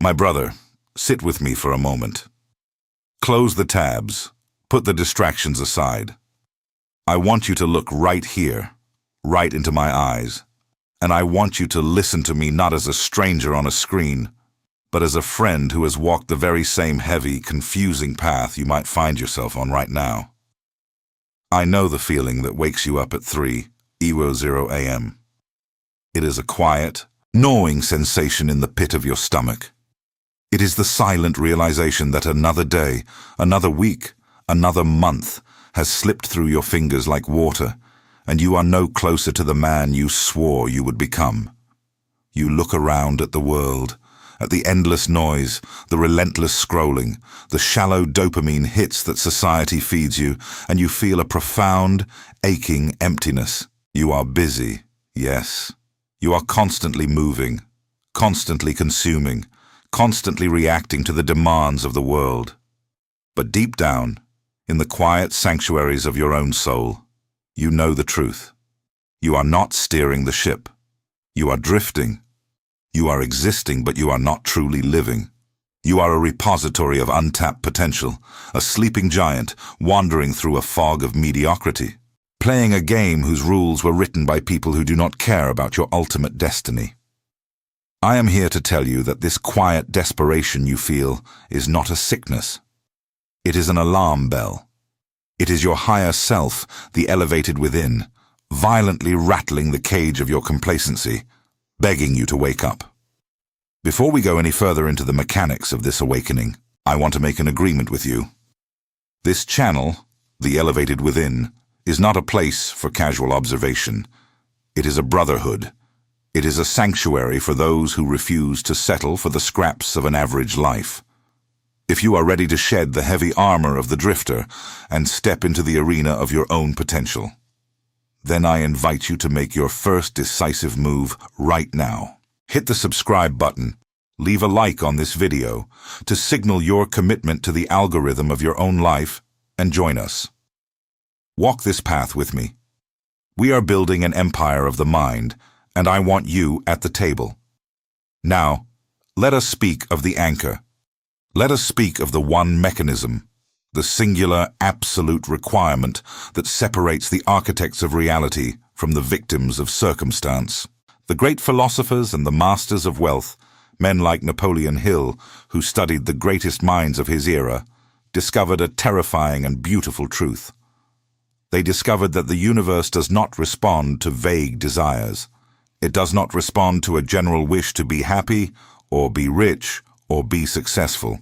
My brother, sit with me for a moment. Close the tabs. Put the distractions aside. I want you to look right here, right into my eyes. And I want you to listen to me not as a stranger on a screen, but as a friend who has walked the very same heavy, confusing path you might find yourself on right now. I know the feeling that wakes you up at 3:00 a.m. It is a quiet, gnawing sensation in the pit of your stomach. It is the silent realization that another day, another week, another month has slipped through your fingers like water, and you are no closer to the man you swore you would become. You look around at the world, at the endless noise, the relentless scrolling, the shallow dopamine hits that society feeds you, and you feel a profound, aching emptiness. You are busy, yes. You are constantly moving, constantly consuming, constantly reacting to the demands of the world. But deep down, in the quiet sanctuaries of your own soul, you know the truth. You are not steering the ship. You are drifting. You are existing, but you are not truly living. You are a repository of untapped potential, a sleeping giant wandering through a fog of mediocrity, playing a game whose rules were written by people who do not care about your ultimate destiny. I am here to tell you that this quiet desperation you feel is not a sickness. It is an alarm bell. It is your higher self, the elevated within, violently rattling the cage of your complacency, begging you to wake up. Before we go any further into the mechanics of this awakening, I want to make an agreement with you. This channel, the elevated within, is not a place for casual observation. It is a brotherhood. It is a sanctuary for those who refuse to settle for the scraps of an average life. If you are ready to shed the heavy armor of the drifter and step into the arena of your own potential, then I invite you to make your first decisive move right now. Hit the subscribe button, leave a like on this video to signal your commitment to the algorithm of your own life, and join us. Walk this path with me. We are building an empire of the mind, and I want you at the table. Now, let us speak of the anchor. Let us speak of the one mechanism, the singular, absolute requirement that separates the architects of reality from the victims of circumstance. The great philosophers and the masters of wealth, men like Napoleon Hill, who studied the greatest minds of his era, discovered a terrifying and beautiful truth. They discovered that the universe does not respond to vague desires. It does not respond to a general wish to be happy, or be rich, or be successful.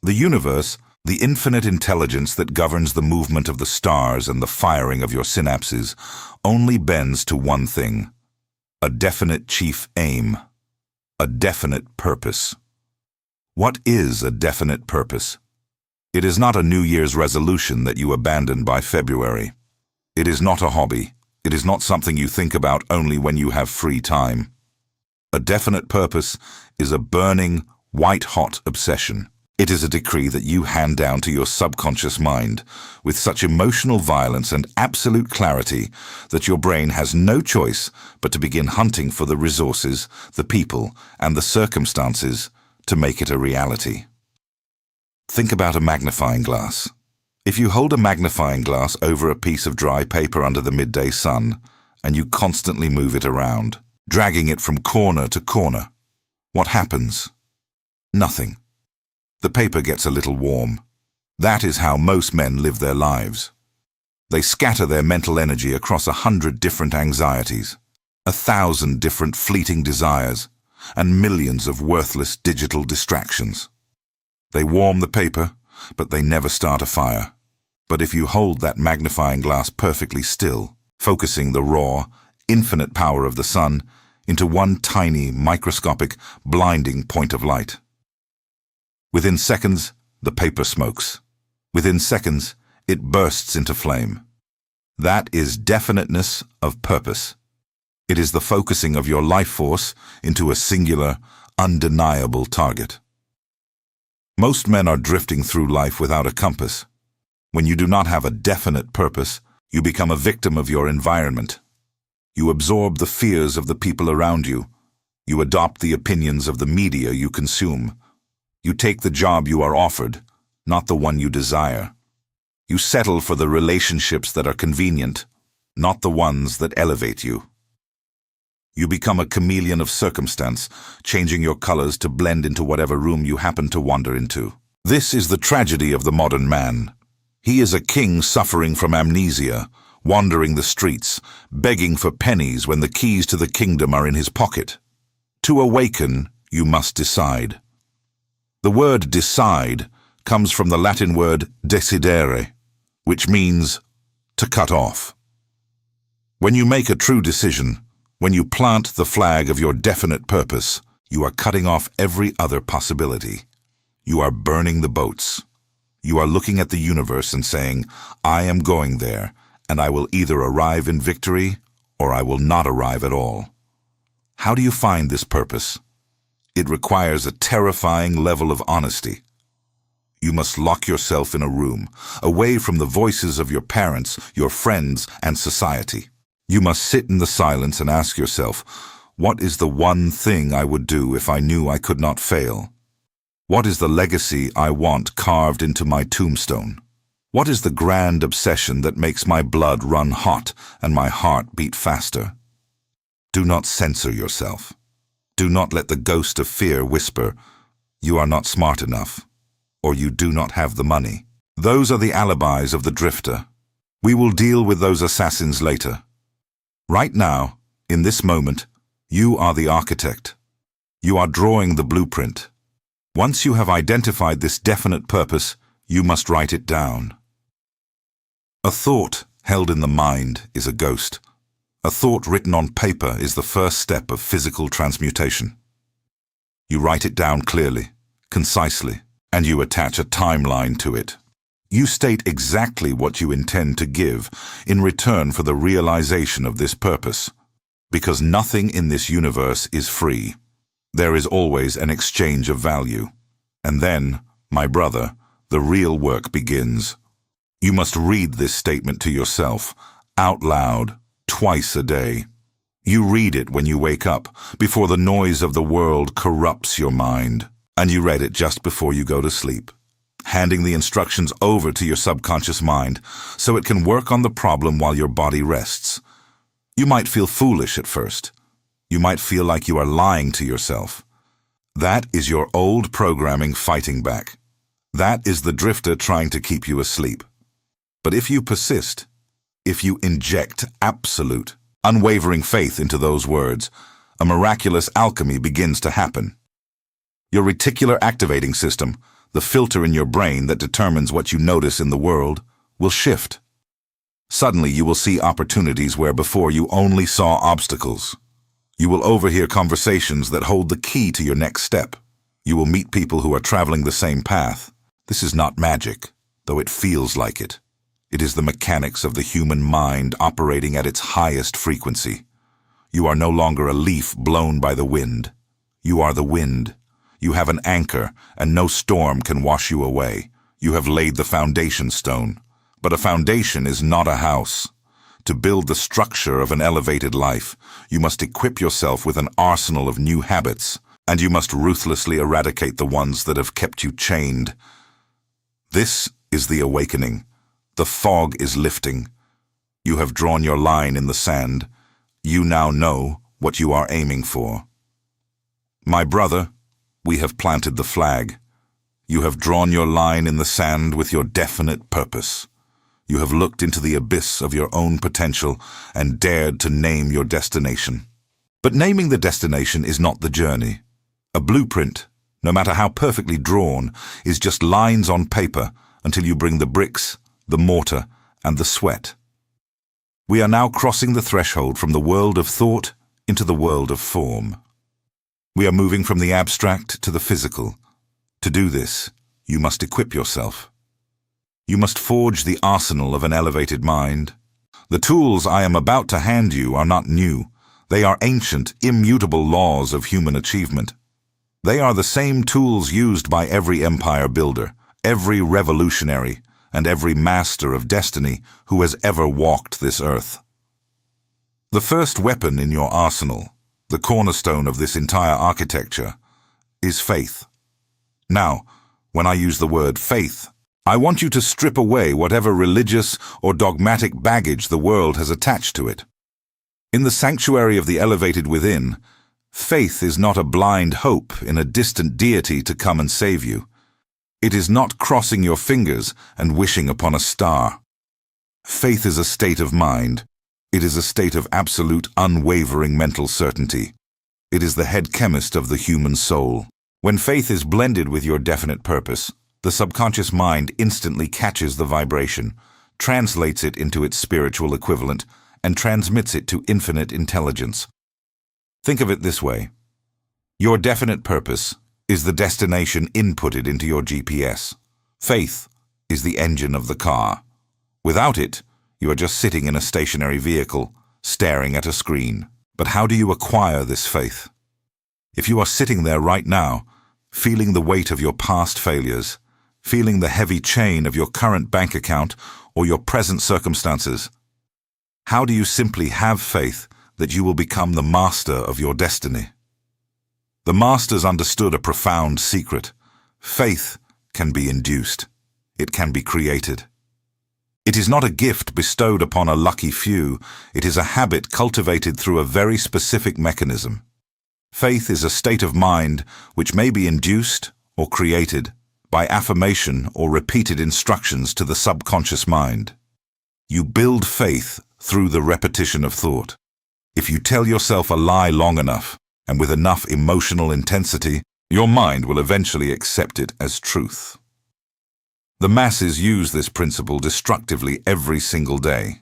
The universe, the infinite intelligence that governs the movement of the stars and the firing of your synapses, only bends to one thing: a definite chief aim, a definite purpose. What is a definite purpose? It is not a New Year's resolution that you abandon by February. It is not a hobby. It is not something you think about only when you have free time. A definite purpose is a burning, white-hot obsession. It is a decree that you hand down to your subconscious mind with such emotional violence and absolute clarity that your brain has no choice but to begin hunting for the resources, the people, and the circumstances to make it a reality. Think about a magnifying glass. If you hold a magnifying glass over a piece of dry paper under the midday sun, and you constantly move it around, dragging it from corner to corner, what happens? Nothing. The paper gets a little warm. That is how most men live their lives. They scatter their mental energy across 100 different anxieties, 1,000 different fleeting desires, and millions of worthless digital distractions. They warm the paper, but they never start a fire. But if you hold that magnifying glass perfectly still, focusing the raw, infinite power of the sun into one tiny, microscopic, blinding point of light, within seconds, the paper smokes. Within seconds, it bursts into flame. That is definiteness of purpose. It is the focusing of your life force into a singular, undeniable target. Most men are drifting through life without a compass. When you do not have a definite purpose, you become a victim of your environment. You absorb the fears of the people around you, You adopt the opinions of the media you consume. You take the job you are offered, not the one you desire. You settle for the relationships that are convenient, not the ones that elevate you. You become a chameleon of circumstance, changing your colors to blend into whatever room you happen to wander into. This is the tragedy of the modern man. He is a king suffering from amnesia, wandering the streets, begging for pennies when the keys to the kingdom are in his pocket. To awaken, you must decide. The word decide comes from the Latin word decidere, which means to cut off. When you make a true decision, when you plant the flag of your definite purpose, you are cutting off every other possibility. You are burning the boats. You are looking at the universe and saying, I am going there, and I will either arrive in victory or I will not arrive at all. How do you find this purpose? It requires a terrifying level of honesty. You must lock yourself in a room, away from the voices of your parents, your friends, and society. You must sit in the silence and ask yourself, what is the one thing I would do if I knew I could not fail? What is the legacy I want carved into my tombstone? What is the grand obsession that makes my blood run hot and my heart beat faster? Do not censor yourself. Do not let the ghost of fear whisper, you are not smart enough, or you do not have the money. Those are the alibis of the drifter. We will deal with those assassins later. Right now, in this moment, you are the architect. You are drawing the blueprint. Once you have identified this definite purpose, you must write it down. A thought held in the mind is a ghost. A thought written on paper is the first step of physical transmutation. You write it down clearly, concisely, and you attach a timeline to it. You state exactly what you intend to give in return for the realization of this purpose, because nothing in this universe is free. There is always an exchange of value. And then, my brother, the real work begins. You must read this statement to yourself, out loud, twice a day. You read it when you wake up, before the noise of the world corrupts your mind, and you read it just before you go to sleep, handing the instructions over to your subconscious mind so it can work on the problem while your body rests. You might feel foolish at first. You might feel like you are lying to yourself. That is your old programming fighting back. That is the drifter trying to keep you asleep. But if you persist, if you inject absolute, unwavering faith into those words, a miraculous alchemy begins to happen. Your reticular activating system, the filter in your brain that determines what you notice in the world, will shift. Suddenly you will see opportunities where before you only saw obstacles. You will overhear conversations that hold the key to your next step. You will meet people who are traveling the same path. This is not magic, though it feels like it. It is the mechanics of the human mind operating at its highest frequency. You are no longer a leaf blown by the wind. You are the wind. You have an anchor, and no storm can wash you away. You have laid the foundation stone. But a foundation is not a house. To build the structure of an elevated life, you must equip yourself with an arsenal of new habits, and you must ruthlessly eradicate the ones that have kept you chained. This is the awakening. The fog is lifting. You have drawn your line in the sand. You now know what you are aiming for. My brother, we have planted the flag. You have drawn your line in the sand with your definite purpose. You have looked into the abyss of your own potential and dared to name your destination. But naming the destination is not the journey. A blueprint, no matter how perfectly drawn, is just lines on paper until you bring the bricks, the mortar, and the sweat. We are now crossing the threshold from the world of thought into the world of form. We are moving from the abstract to the physical. To do this, you must equip yourself. You must forge the arsenal of an elevated mind. The tools I am about to hand you are not new. They are ancient, immutable laws of human achievement. They are the same tools used by every empire builder, every revolutionary, and every master of destiny who has ever walked this earth. The first weapon in your arsenal, the cornerstone of this entire architecture, is faith. Now, when I use the word faith, I want you to strip away whatever religious or dogmatic baggage the world has attached to it. In the sanctuary of the elevated within, faith is not a blind hope in a distant deity to come and save you. It is not crossing your fingers and wishing upon a star. Faith is a state of mind. It is a state of absolute, unwavering mental certainty. It is the head chemist of the human soul. When faith is blended with your definite purpose, the subconscious mind instantly catches the vibration, translates it into its spiritual equivalent, and transmits it to infinite intelligence. Think of it this way. Your definite purpose is the destination inputted into your GPS. Faith is the engine of the car. Without it, you are just sitting in a stationary vehicle, staring at a screen. But how do you acquire this faith? If you are sitting there right now, feeling the weight of your past failures, feeling the heavy chain of your current bank account or your present circumstances, how do you simply have faith that you will become the master of your destiny? The masters understood a profound secret. Faith can be induced. It can be created. It is not a gift bestowed upon a lucky few. It is a habit cultivated through a very specific mechanism. Faith is a state of mind which may be induced or created by affirmation or repeated instructions to the subconscious mind. You build faith through the repetition of thought. If you tell yourself a lie long enough and with enough emotional intensity, your mind will eventually accept it as truth. The masses use this principle destructively every single day.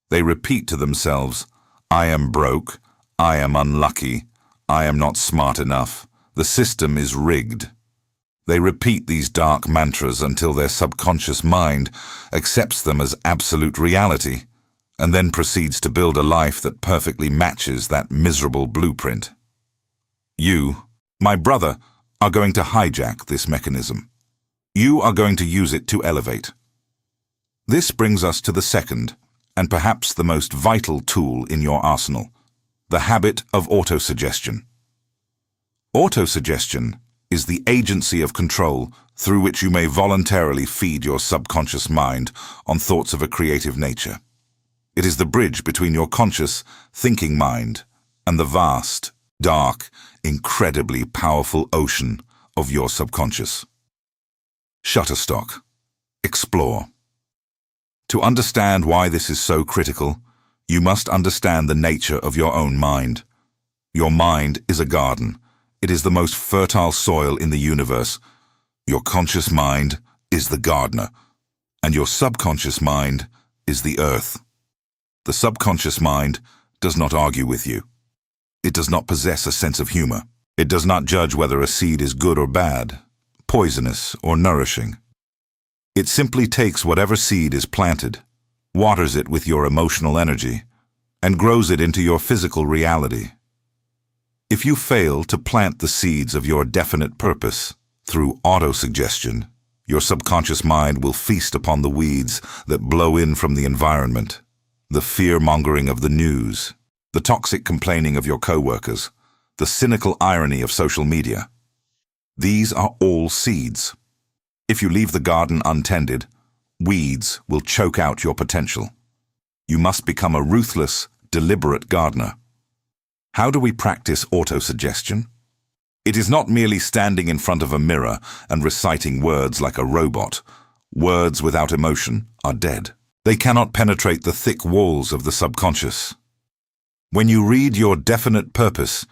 They repeat to themselves, "I am broke, I am unlucky, I am not smart enough, the system is rigged." They repeat these dark mantras until their subconscious mind accepts them as absolute reality, and then proceeds to build a life that perfectly matches that miserable blueprint. You, my brother, are going to hijack this mechanism. You are going to use it to elevate. This brings us to the second, and perhaps the most vital tool in your arsenal, the habit of autosuggestion. Autosuggestion is the agency of control through which you may voluntarily feed your subconscious mind on thoughts of a creative nature. It is the bridge between your conscious, thinking mind and the vast, dark, incredibly powerful ocean of your subconscious. Shutterstock. Explore. To understand why this is so critical, you must understand the nature of your own mind. Your mind is a garden. It is the most fertile soil in the universe. Your conscious mind is the gardener, and your subconscious mind is the earth. The subconscious mind does not argue with you. It does not possess a sense of humor. It does not judge whether a seed is good or bad, poisonous or nourishing. It simply takes whatever seed is planted, waters it with your emotional energy, and grows it into your physical reality. If you fail to plant the seeds of your definite purpose through autosuggestion, your subconscious mind will feast upon the weeds that blow in from the environment, the fear-mongering of the news, the toxic complaining of your coworkers, the cynical irony of social media. These are all seeds. If you leave the garden untended, weeds will choke out your potential. You must become a ruthless, deliberate gardener. How do we practice autosuggestion? It is not merely standing in front of a mirror and reciting words like a robot. Words without emotion are dead. They cannot penetrate the thick walls of the subconscious. When you read your definite purpose,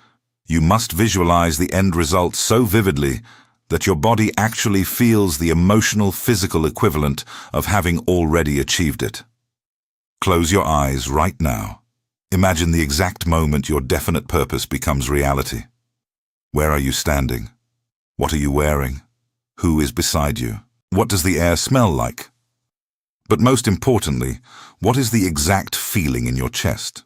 you must visualize the end result so vividly that your body actually feels the emotional, physical equivalent of having already achieved it. Close your eyes right now. Imagine the exact moment your definite purpose becomes reality. Where are you standing? What are you wearing? Who is beside you? What does the air smell like? But most importantly, what is the exact feeling in your chest?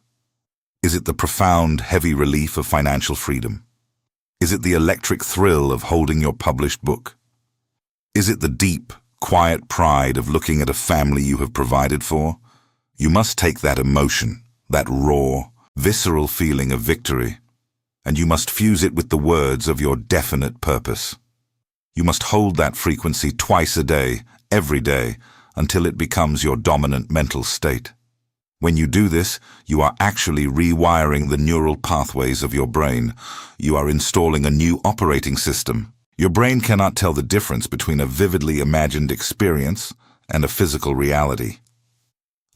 Is it the profound, heavy relief of financial freedom? Is it the electric thrill of holding your published book? Is it the deep, quiet pride of looking at a family you have provided for? You must take that emotion, that raw, visceral feeling of victory, and you must fuse it with the words of your definite purpose. You must hold that frequency twice a day, every day, until it becomes your dominant mental state. When you do this, you are actually rewiring the neural pathways of your brain. You are installing a new operating system. Your brain cannot tell the difference between a vividly imagined experience and a physical reality.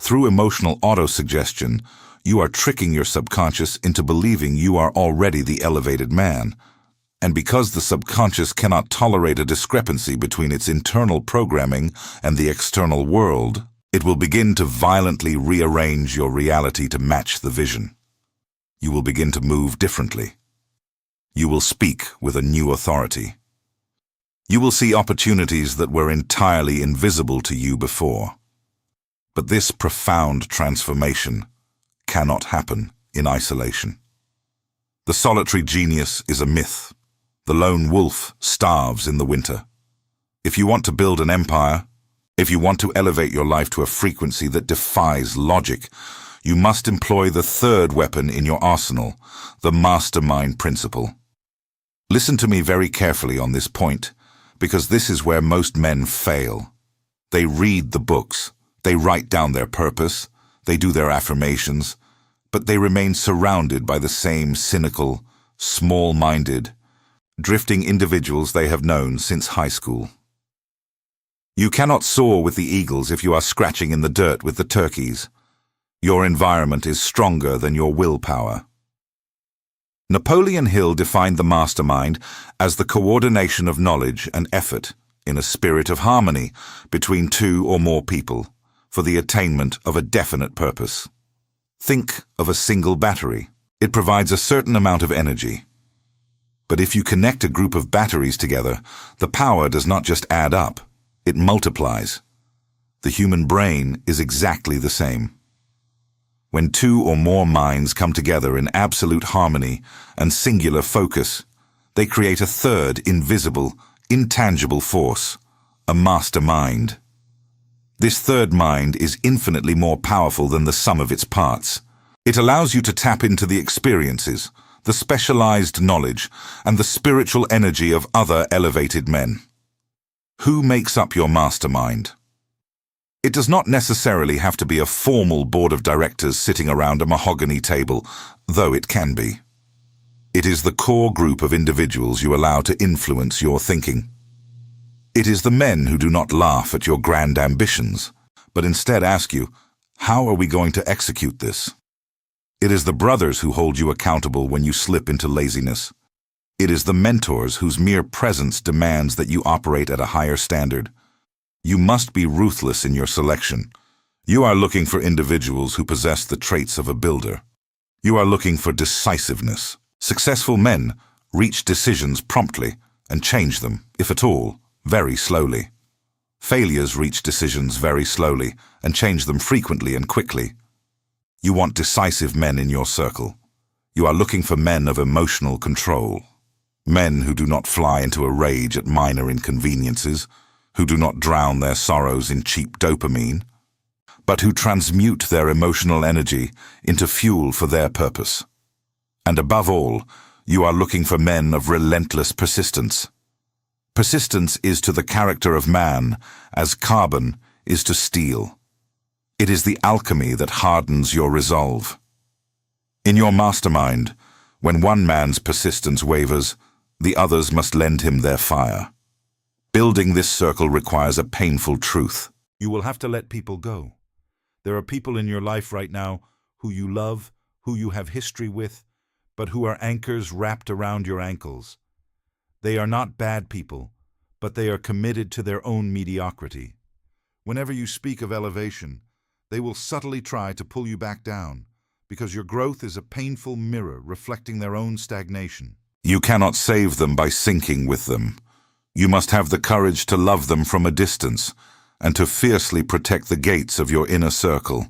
Through emotional autosuggestion, you are tricking your subconscious into believing you are already the elevated man. And because the subconscious cannot tolerate a discrepancy between its internal programming and the external world, it will begin to violently rearrange your reality to match the vision. You will begin to move differently. You will speak with a new authority. You will see opportunities that were entirely invisible to you before. But this profound transformation cannot happen in isolation. The solitary genius is a myth. The lone wolf starves in the winter. If you want to build an empire, if you want to elevate your life to a frequency that defies logic, you must employ the third weapon in your arsenal, the mastermind principle. Listen to me very carefully on this point, because this is where most men fail. They read the books, they write down their purpose, they do their affirmations, but they remain surrounded by the same cynical, small-minded, drifting individuals they have known since high school. You cannot soar with the eagles if you are scratching in the dirt with the turkeys. Your environment is stronger than your willpower. Napoleon Hill defined the mastermind as the coordination of knowledge and effort in a spirit of harmony between two or more people for the attainment of a definite purpose. Think of a single battery. It provides a certain amount of energy. But if you connect a group of batteries together, the power does not just add up, it multiplies. The human brain is exactly the same. When two or more minds come together in absolute harmony and singular focus, they create a third invisible, intangible force, a mastermind. This third mind is infinitely more powerful than the sum of its parts. It allows you to tap into the experiences, the specialized knowledge, and the spiritual energy of other elevated men. Who makes up your mastermind? It does not necessarily have to be a formal board of directors sitting around a mahogany table, though it can be. It is the core group of individuals you allow to influence your thinking. It is the men who do not laugh at your grand ambitions, but instead ask you, how are we going to execute this? It is the brothers who hold you accountable when you slip into laziness. It is the mentors whose mere presence demands that you operate at a higher standard. You must be ruthless in your selection. You are looking for individuals who possess the traits of a builder. You are looking for decisiveness. Successful men reach decisions promptly and change them, if at all, very slowly. Failures reach decisions very slowly and change them frequently and quickly. You want decisive men in your circle. You are looking for men of emotional control. Men who do not fly into a rage at minor inconveniences, who do not drown their sorrows in cheap dopamine, but who transmute their emotional energy into fuel for their purpose. And above all, you are looking for men of relentless persistence. Persistence is to the character of man as carbon is to steel. It is the alchemy that hardens your resolve. In your mastermind, when one man's persistence wavers, the others must lend him their fire. Building this circle requires a painful truth. You will have to let people go. There are people in your life right now who you love, who you have history with, but who are anchors wrapped around your ankles. They are not bad people, but they are committed to their own mediocrity. Whenever you speak of elevation, they will subtly try to pull you back down, because your growth is a painful mirror reflecting their own stagnation. You cannot save them by sinking with them. You must have the courage to love them from a distance and to fiercely protect the gates of your inner circle.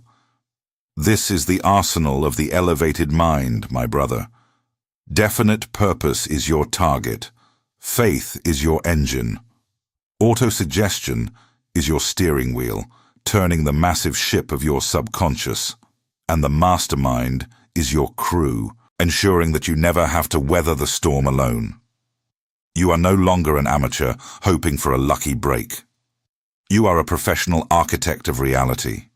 This is the arsenal of the elevated mind, my brother. Definite purpose is your target. Faith is your engine. Autosuggestion is your steering wheel, turning the massive ship of your subconscious. And the mastermind is your crew, ensuring that you never have to weather the storm alone. You are no longer an amateur hoping for a lucky break. You are a professional architect of reality.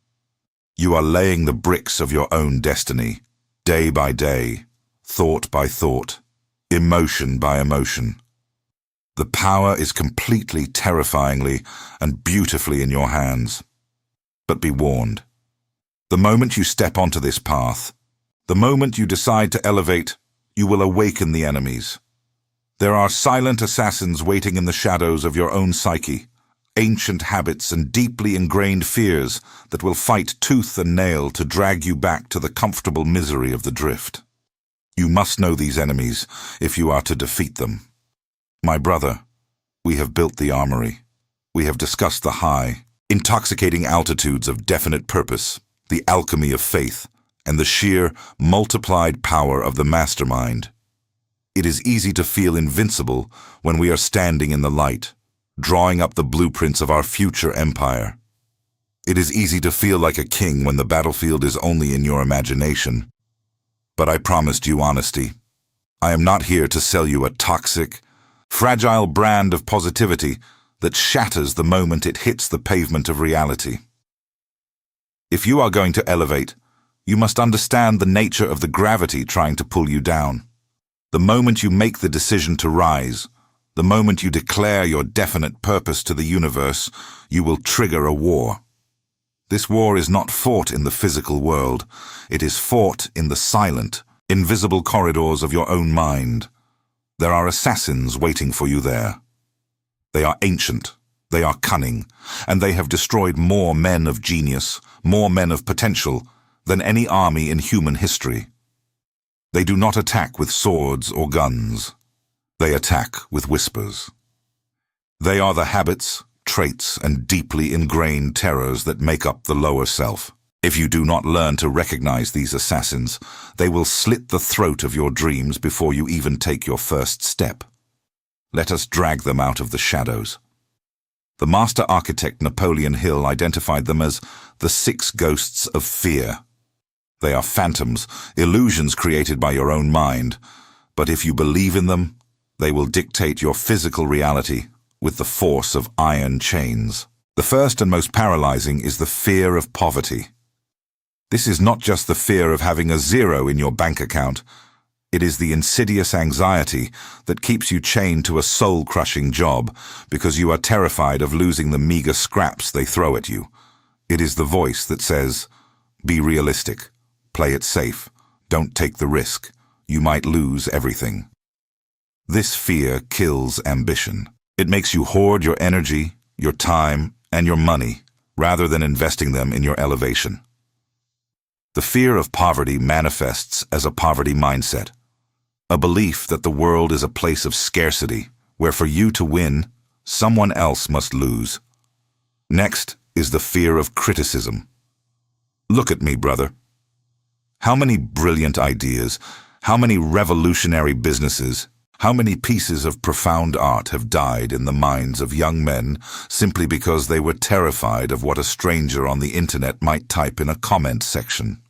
You are laying the bricks of your own destiny, day by day, thought by thought, emotion by emotion. The power is completely, terrifyingly, and beautifully in your hands. But be warned. The moment you step onto this path, the moment you decide to elevate, you will awaken the enemies. There are silent assassins waiting in the shadows of your own psyche, ancient habits and deeply ingrained fears that will fight tooth and nail to drag you back to the comfortable misery of the drift. You must know these enemies if you are to defeat them. My brother, we have built the armory. We have discussed the high, intoxicating altitudes of definite purpose, the alchemy of faith, and the sheer, multiplied power of the mastermind. It is easy to feel invincible when we are standing in the light, drawing up the blueprints of our future empire. It is easy to feel like a king when the battlefield is only in your imagination. But I promised you honesty. I am not here to sell you a toxic, fragile brand of positivity that shatters the moment it hits the pavement of reality. If you are going to elevate, you must understand the nature of the gravity trying to pull you down. The moment you make the decision to rise, the moment you declare your definite purpose to the universe, you will trigger a war. This war is not fought in the physical world. It is fought in the silent, invisible corridors of your own mind. There are assassins waiting for you there. They are ancient, they are cunning, and they have destroyed more men of genius, more men of potential, than any army in human history. They do not attack with swords or guns. They attack with whispers. They are the habits, traits, and deeply ingrained terrors that make up the lower self. If you do not learn to recognize these assassins, they will slit the throat of your dreams before you even take your first step. Let us drag them out of the shadows. The master architect Napoleon Hill identified them as the 6 ghosts of fear. They are phantoms, illusions created by your own mind, but if you believe in them, they will dictate your physical reality with the force of iron chains. The first and most paralyzing is the fear of poverty. This is not just the fear of having a zero in your bank account. It is the insidious anxiety that keeps you chained to a soul-crushing job because you are terrified of losing the meager scraps they throw at you. It is the voice that says, "Be realistic. Play it safe. Don't take the risk. You might lose everything." This fear kills ambition. It makes you hoard your energy, your time, and your money, rather than investing them in your elevation. The fear of poverty manifests as a poverty mindset, a belief that the world is a place of scarcity, where for you to win, someone else must lose. Next is the fear of criticism. Look at me, brother. How many brilliant ideas, how many revolutionary businesses, how many pieces of profound art have died in the minds of young men simply because they were terrified of what a stranger on the internet might type in a comment section?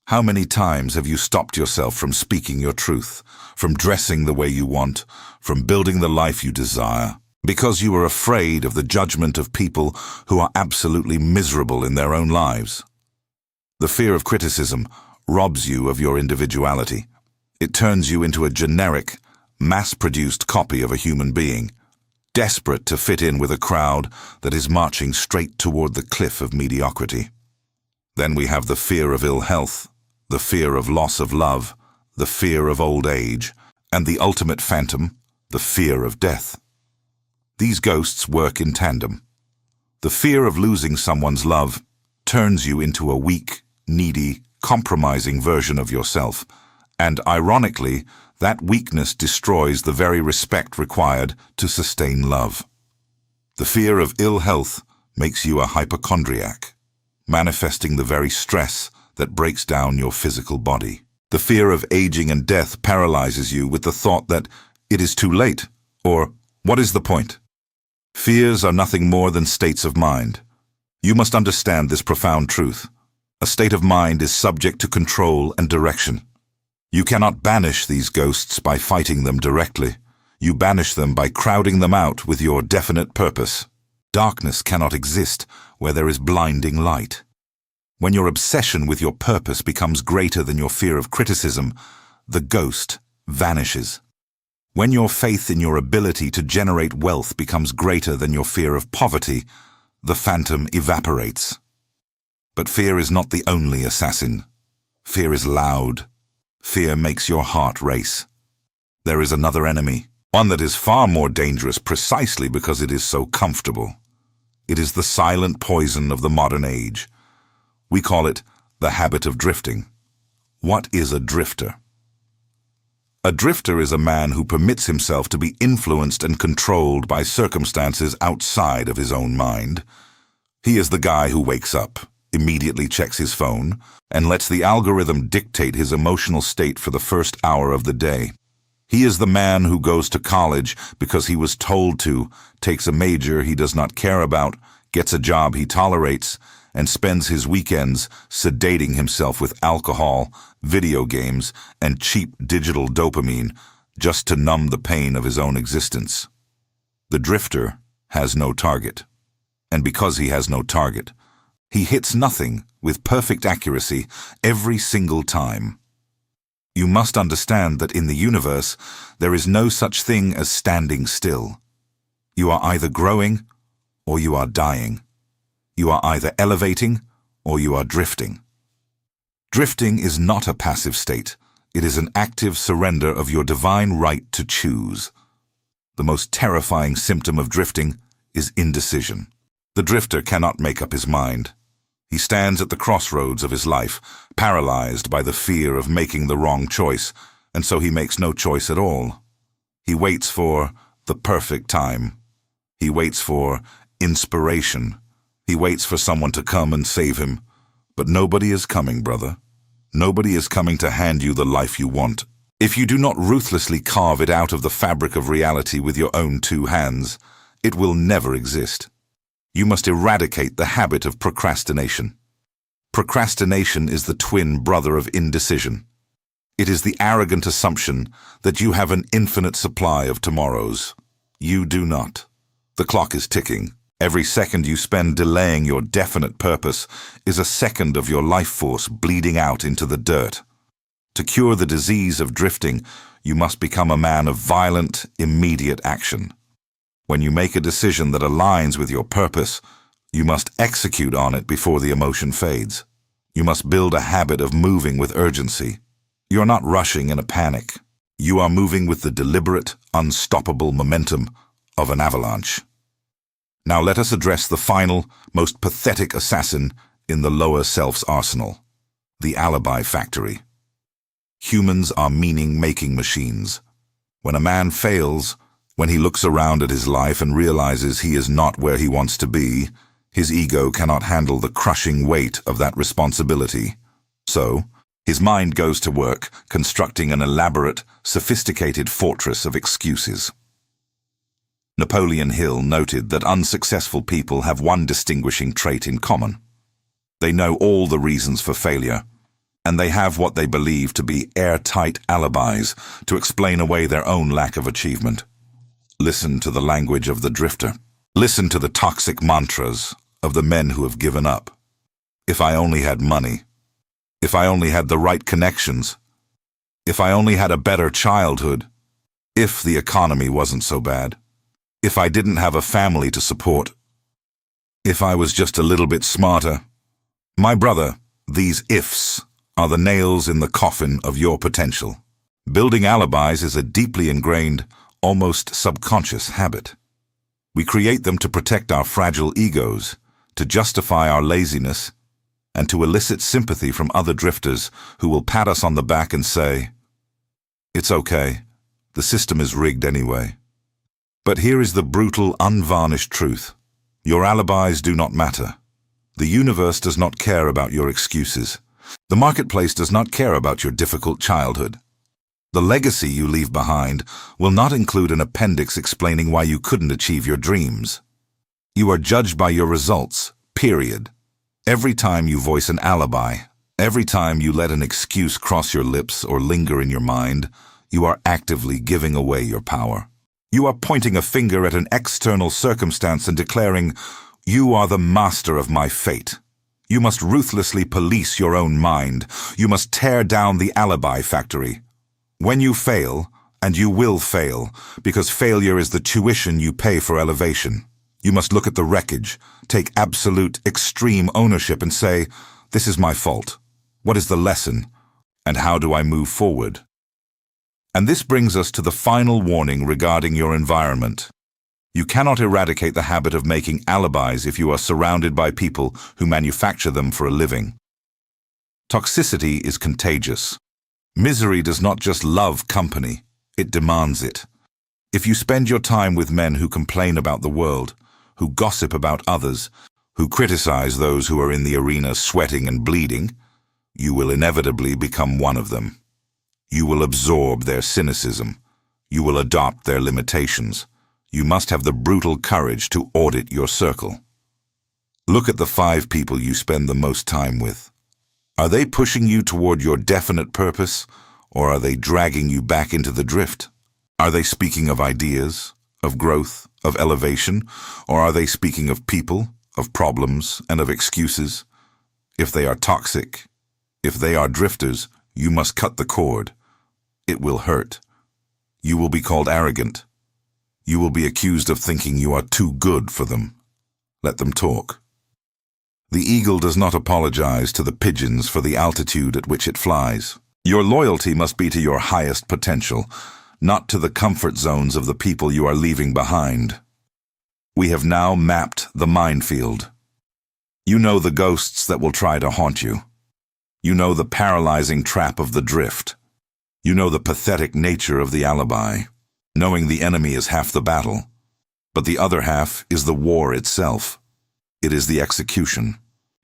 How many times have you stopped yourself from speaking your truth, from dressing the way you want, from building the life you desire, because you were afraid of the judgment of people who are absolutely miserable in their own lives? The fear of criticism robs you of your individuality. It turns you into a generic, mass-produced copy of a human being, desperate to fit in with a crowd that is marching straight toward the cliff of mediocrity. Then we have the fear of ill health, the fear of loss of love, the fear of old age, and the ultimate phantom, the fear of death. These ghosts work in tandem. The fear of losing someone's love turns you into a weak, needy, compromising version of yourself, and ironically, that weakness destroys the very respect required to sustain love. The fear of ill health makes you a hypochondriac, manifesting the very stress that breaks down your physical body. The fear of aging and death paralyzes you with the thought that it is too late, or what is the point? Fears are nothing more than states of mind. You must understand this profound truth. A state of mind is subject to control and direction. You cannot banish these ghosts by fighting them directly. You banish them by crowding them out with your definite purpose. Darkness cannot exist where there is blinding light. When your obsession with your purpose becomes greater than your fear of criticism, the ghost vanishes. When your faith in your ability to generate wealth becomes greater than your fear of poverty, the phantom evaporates. But fear is not the only assassin. Fear is loud. Fear makes your heart race. There is another enemy, one that is far more dangerous precisely because it is so comfortable. It is the silent poison of the modern age. We call it the habit of drifting. What is a drifter? A drifter is a man who permits himself to be influenced and controlled by circumstances outside of his own mind. He is the guy who wakes up, immediately checks his phone, and lets the algorithm dictate his emotional state for the first hour of the day. He is the man who goes to college because he was told to, takes a major he does not care about, gets a job he tolerates, and spends his weekends sedating himself with alcohol, video games, and cheap digital dopamine just to numb the pain of his own existence. The drifter has no target. And because he has no target, he hits nothing with perfect accuracy every single time. You must understand that in the universe, there is no such thing as standing still. You are either growing or you are dying. You are either elevating or you are drifting. Drifting is not a passive state. It is an active surrender of your divine right to choose. The most terrifying symptom of drifting is indecision. The drifter cannot make up his mind. He stands at the crossroads of his life, paralyzed by the fear of making the wrong choice, and so he makes no choice at all. He waits for the perfect time. He waits for inspiration. He waits for someone to come and save him. But nobody is coming, brother. Nobody is coming to hand you the life you want. If you do not ruthlessly carve it out of the fabric of reality with your own two hands, it will never exist. You must eradicate the habit of procrastination. Procrastination is the twin brother of indecision. It is the arrogant assumption that you have an infinite supply of tomorrows. You do not. The clock is ticking. Every second you spend delaying your definite purpose is a second of your life force bleeding out into the dirt. To cure the disease of drifting, you must become a man of violent, immediate action. When you make a decision that aligns with your purpose, you must execute on it before the emotion fades. You must build a habit of moving with urgency. You are not rushing in a panic. You are moving with the deliberate, unstoppable momentum of an avalanche. Now let us address the final, most pathetic assassin in the lower self's arsenal, the alibi factory. Humans are meaning-making machines. When a man fails, when he looks around at his life and realizes he is not where he wants to be, his ego cannot handle the crushing weight of that responsibility. So, his mind goes to work, constructing an elaborate, sophisticated fortress of excuses. Napoleon Hill noted that unsuccessful people have one distinguishing trait in common. They know all the reasons for failure, and they have what they believe to be airtight alibis to explain away their own lack of achievement. Listen to the language of the drifter. Listen to the toxic mantras of the men who have given up. If I only had money. If I only had the right connections. If I only had a better childhood. If the economy wasn't so bad. If I didn't have a family to support. If I was just a little bit smarter. My brother, these ifs are the nails in the coffin of your potential. Building alibis is a deeply ingrained, almost subconscious habit. We create them to protect our fragile egos, to justify our laziness, and to elicit sympathy from other drifters who will pat us on the back and say, "It's okay, the system is rigged anyway." But here is the brutal, unvarnished truth. Your alibis do not matter. The universe does not care about your excuses. The marketplace does not care about your difficult childhood. The legacy you leave behind will not include an appendix explaining why you couldn't achieve your dreams. You are judged by your results, period. Every time you voice an alibi, Every time you let an excuse cross your lips or linger in your mind, you are actively giving away your power. You are pointing a finger at an external circumstance and declaring, "You are the master of my fate." You must ruthlessly police your own mind. You must tear down the alibi factory. When you fail, and you will fail, because failure is the tuition you pay for elevation, you must look at the wreckage, take absolute, extreme ownership and say, "This is my fault. What is the lesson? And how do I move forward?" And this brings us to the final warning regarding your environment. You cannot eradicate the habit of making alibis if you are surrounded by people who manufacture them for a living. Toxicity is contagious. Misery does not just love company, it demands it. If you spend your time with men who complain about the world, who gossip about others, who criticize those who are in the arena sweating and bleeding, you will inevitably become one of them. You will absorb their cynicism. You will adopt their limitations. You must have the brutal courage to audit your circle. Look at the 5 people you spend the most time with. Are they pushing you toward your definite purpose, or are they dragging you back into the drift? Are they speaking of ideas, of growth, of elevation, or are they speaking of people, of problems, and of excuses? If they are toxic, if they are drifters, you must cut the cord. It will hurt. You will be called arrogant. You will be accused of thinking you are too good for them. Let them talk. The eagle does not apologize to the pigeons for the altitude at which it flies. Your loyalty must be to your highest potential, not to the comfort zones of the people you are leaving behind. We have now mapped the minefield. You know the ghosts that will try to haunt you. You know the paralyzing trap of the drift. You know the pathetic nature of the alibi. Knowing the enemy is half the battle, but the other half is the war itself. It is the execution.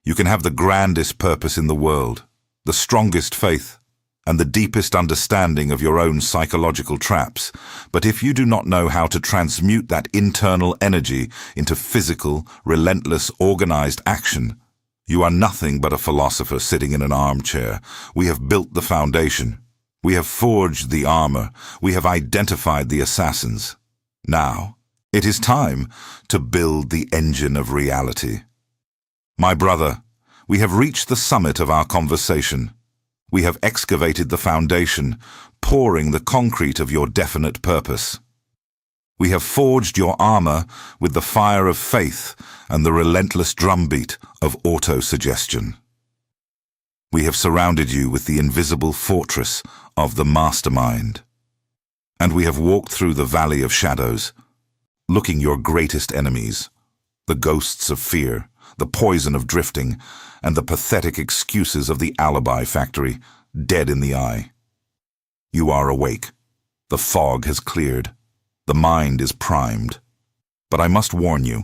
You can have the grandest purpose in the world, the strongest faith, and the deepest understanding of your own psychological traps, but if you do not know how to transmute that internal energy into physical, relentless, organized action, you are nothing but a philosopher sitting in an armchair. We have built the foundation. We have forged the armor. We have identified the assassins. Now, it is time to build the engine of reality. My brother, we have reached the summit of our conversation. We have excavated the foundation, pouring the concrete of your definite purpose. We have forged your armor with the fire of faith and the relentless drumbeat of auto-suggestion. We have surrounded you with the invisible fortress of the mastermind. And we have walked through the valley of shadows, looking your greatest enemies, the ghosts of fear, the poison of drifting, and the pathetic excuses of the alibi factory, dead in the eye. You are awake. The fog has cleared. The mind is primed. But I must warn you,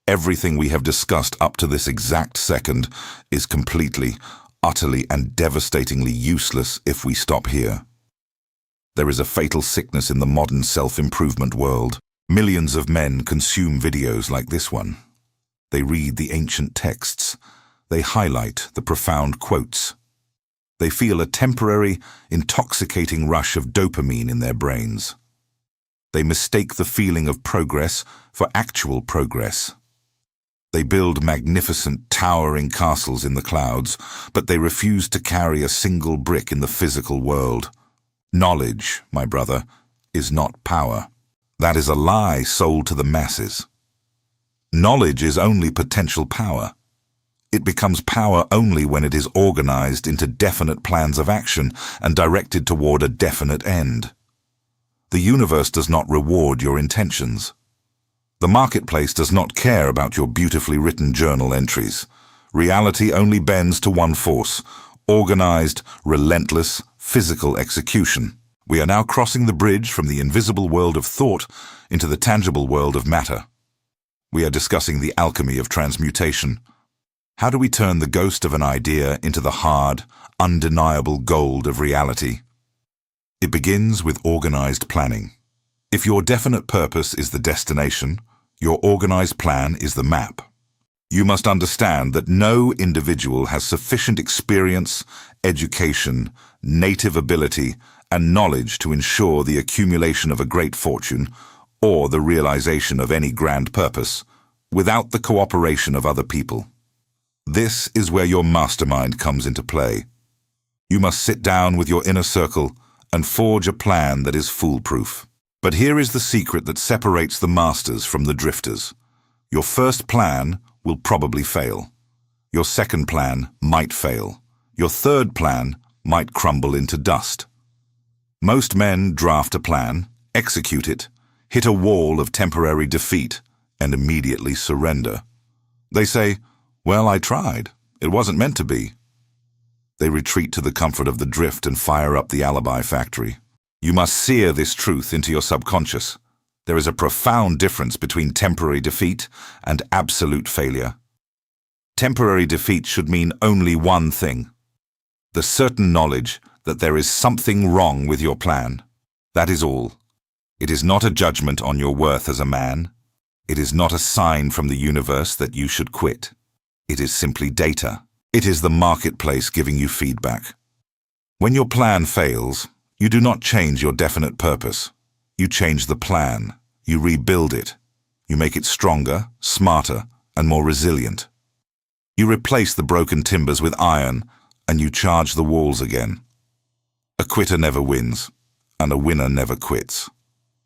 everything we have discussed up to this exact second is completely, utterly and devastatingly useless if we stop here. There is a fatal sickness in the modern self-improvement world. Millions of men consume videos like this one. They read the ancient texts. They highlight the profound quotes. They feel a temporary, intoxicating rush of dopamine in their brains. They mistake the feeling of progress for actual progress. They build magnificent, towering castles in the clouds, but they refuse to carry a single brick in the physical world. Knowledge, my brother, is not power. That is a lie sold to the masses. Knowledge is only potential power. It becomes power only when it is organized into definite plans of action and directed toward a definite end. The universe does not reward your intentions. The marketplace does not care about your beautifully written journal entries. Reality only bends to one force: organized, relentless, physical execution. We are now crossing the bridge from the invisible world of thought into the tangible world of matter. We are discussing the alchemy of transmutation. How do we turn the ghost of an idea into the hard, undeniable gold of reality? It begins with organized planning. If your definite purpose is the destination, your organized plan is the map. You must understand that no individual has sufficient experience, education, native ability, and knowledge to ensure the accumulation of a great fortune or the realization of any grand purpose without the cooperation of other people. This is where your mastermind comes into play. You must sit down with your inner circle and forge a plan that is foolproof. But here is the secret that separates the masters from the drifters. Your first plan will probably fail. Your second plan might fail. Your third plan might crumble into dust. Most men draft a plan, execute it, hit a wall of temporary defeat, and immediately surrender. They say, "Well, I tried. It wasn't meant to be." They retreat to the comfort of the drift and fire up the alibi factory. You must sear this truth into your subconscious. There is a profound difference between temporary defeat and absolute failure. Temporary defeat should mean only one thing: the certain knowledge that there is something wrong with your plan. That is all. It is not a judgment on your worth as a man. It is not a sign from the universe that you should quit. It is simply data. It is the marketplace giving you feedback. When your plan fails, you do not change your definite purpose. You change the plan. You rebuild it. You make it stronger, smarter, and more resilient. You replace the broken timbers with iron, and you charge the walls again. A quitter never wins, and a winner never quits.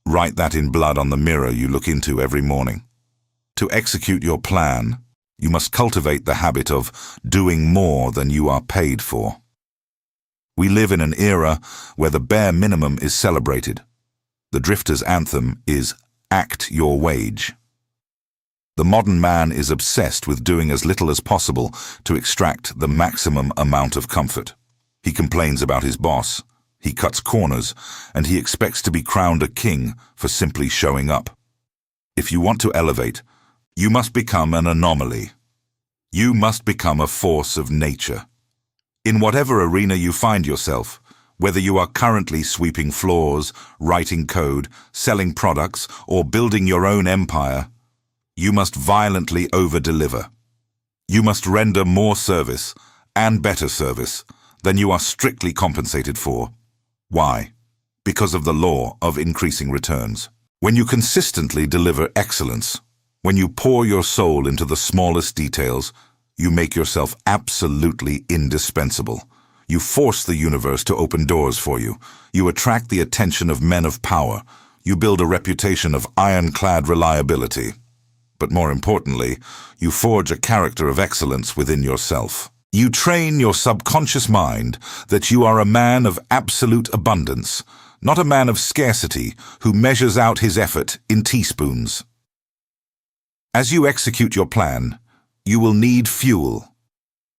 Write that in blood on the mirror you look into every morning. To execute your plan, you must cultivate the habit of doing more than you are paid for. We live in an era where the bare minimum is celebrated. The drifter's anthem is "Act your wage." The modern man is obsessed with doing as little as possible to extract the maximum amount of comfort. He complains about his boss, he cuts corners, and he expects to be crowned a king for simply showing up. If you want to elevate, you must become an anomaly. You must become a force of nature. In whatever arena you find yourself, whether you are currently sweeping floors, writing code, selling products, or building your own empire, you must violently over-deliver. You must render more service, and better service, than you are strictly compensated for. Why? Because of the law of increasing returns. When you consistently deliver excellence, when you pour your soul into the smallest details, you make yourself absolutely indispensable. You force the universe to open doors for you. You attract the attention of men of power. You build a reputation of ironclad reliability. But more importantly, you forge a character of excellence within yourself. You train your subconscious mind that you are a man of absolute abundance, not a man of scarcity who measures out his effort in teaspoons. As you execute your plan, you will need fuel.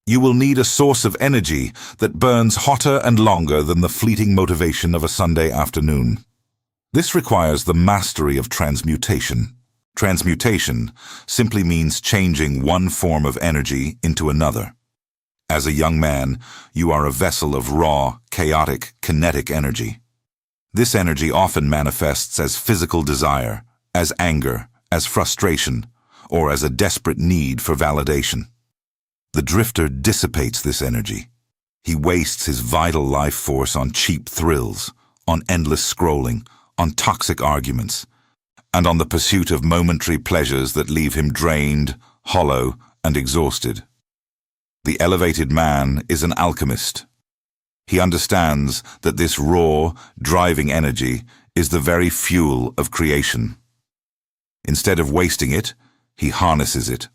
You will need a source of energy that burns hotter and longer than the fleeting motivation of a Sunday afternoon. This requires the mastery of transmutation. Transmutation simply means changing one form of energy into another. As a young man, you are a vessel of raw, chaotic, kinetic energy. This energy often manifests as physical desire, as anger, as frustration, or as a desperate need for validation. The drifter dissipates this energy. He wastes his vital life force on cheap thrills, on endless scrolling, on toxic arguments, and on the pursuit of momentary pleasures that leave him drained, hollow, and exhausted. The elevated man is an alchemist. He understands that this raw, driving energy is the very fuel of creation. Instead of wasting it, he harnesses it.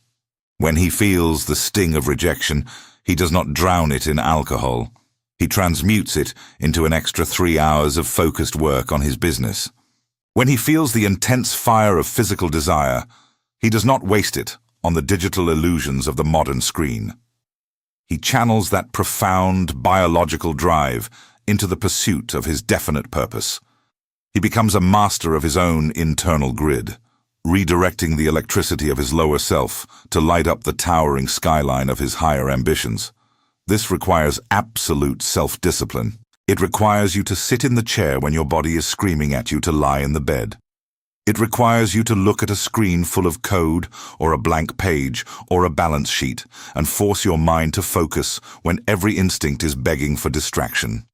When he feels the sting of rejection, he does not drown it in alcohol. He transmutes it into an extra 3 hours of focused work on his business. When he feels the intense fire of physical desire, he does not waste it on the digital illusions of the modern screen. He channels that profound biological drive into the pursuit of his definite purpose. He becomes a master of his own internal grid, redirecting the electricity of his lower self to light up the towering skyline of his higher ambitions. This requires absolute self-discipline. It requires you to sit in the chair when your body is screaming at you to lie in the bed. It requires you to look at a screen full of code, or a blank page, or a balance sheet, and force your mind to focus when every instinct is begging for distraction.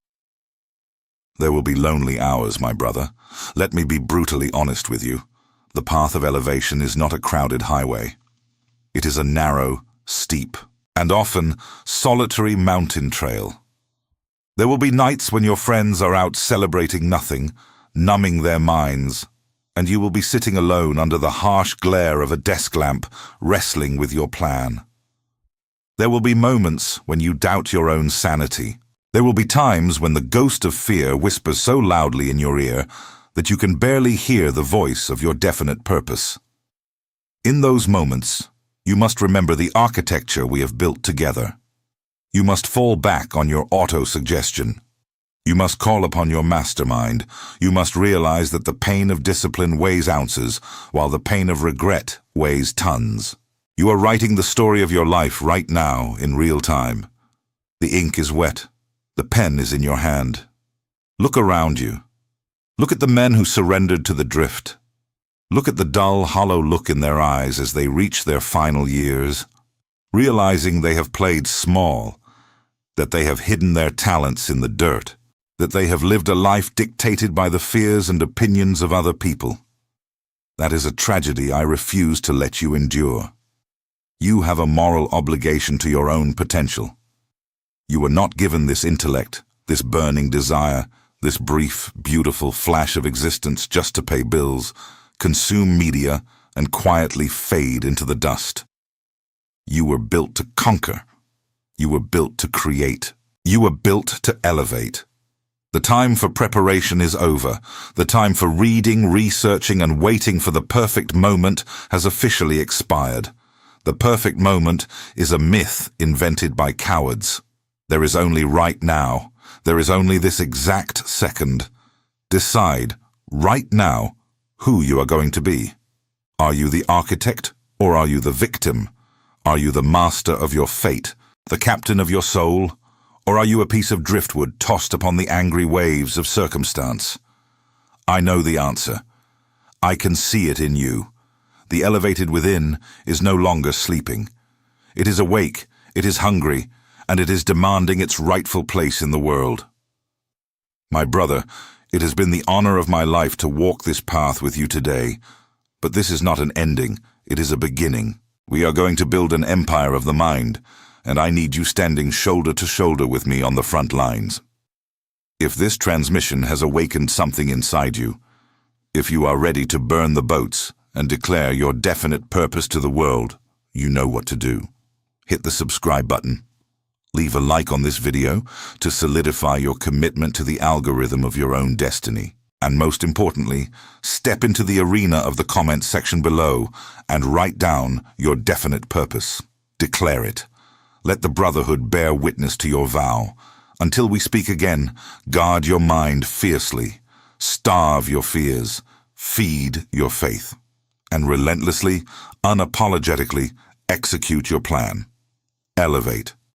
There will be lonely hours, my brother. Let me be brutally honest with you. The path of elevation is not a crowded highway. It is a narrow, steep, and often solitary mountain trail. There will be nights when your friends are out celebrating nothing, numbing their minds, and you will be sitting alone under the harsh glare of a desk lamp, wrestling with your plan. There will be moments when you doubt your own sanity. There will be times when the ghost of fear whispers so loudly in your ear that you can barely hear the voice of your definite purpose. In those moments, you must remember the architecture we have built together. You must fall back on your auto-suggestion. You must call upon your mastermind. You must realize that the pain of discipline weighs ounces, while the pain of regret weighs tons. You are writing the story of your life right now in real time. The ink is wet. The pen is in your hand. Look around you. Look at the men who surrendered to the drift. Look at the dull, hollow look in their eyes as they reach their final years, realizing they have played small, that they have hidden their talents in the dirt, that they have lived a life dictated by the fears and opinions of other people. That is a tragedy I refuse to let you endure. You have a moral obligation to your own potential. You were not given this intellect, this burning desire, this brief, beautiful flash of existence just to pay bills, consume media, and quietly fade into the dust. You were built to conquer. You were built to create. You were built to elevate. The time for preparation is over. The time for reading, researching, and waiting for the perfect moment has officially expired. The perfect moment is a myth invented by cowards. There is only right now. There is only this exact second. Decide, right now, who you are going to be. Are you the architect, or are you the victim? Are you the master of your fate, the captain of your soul, or are you a piece of driftwood tossed upon the angry waves of circumstance? I know the answer. I can see it in you. The elevated within is no longer sleeping. It is awake, it is hungry, and it is demanding its rightful place in the world. My brother, it has been the honor of my life to walk this path with you today, but this is not an ending, it is a beginning. We are going to build an empire of the mind, and I need you standing shoulder to shoulder with me on the front lines. If this transmission has awakened something inside you, if you are ready to burn the boats and declare your definite purpose to the world, you know what to do. Hit the subscribe button. Leave a like on this video to solidify your commitment to the algorithm of your own destiny. And most importantly, step into the arena of the comment section below and write down your definite purpose. Declare it. Let the brotherhood bear witness to your vow. Until we speak again, guard your mind fiercely. Starve your fears. Feed your faith. And relentlessly, unapologetically, execute your plan. Elevate.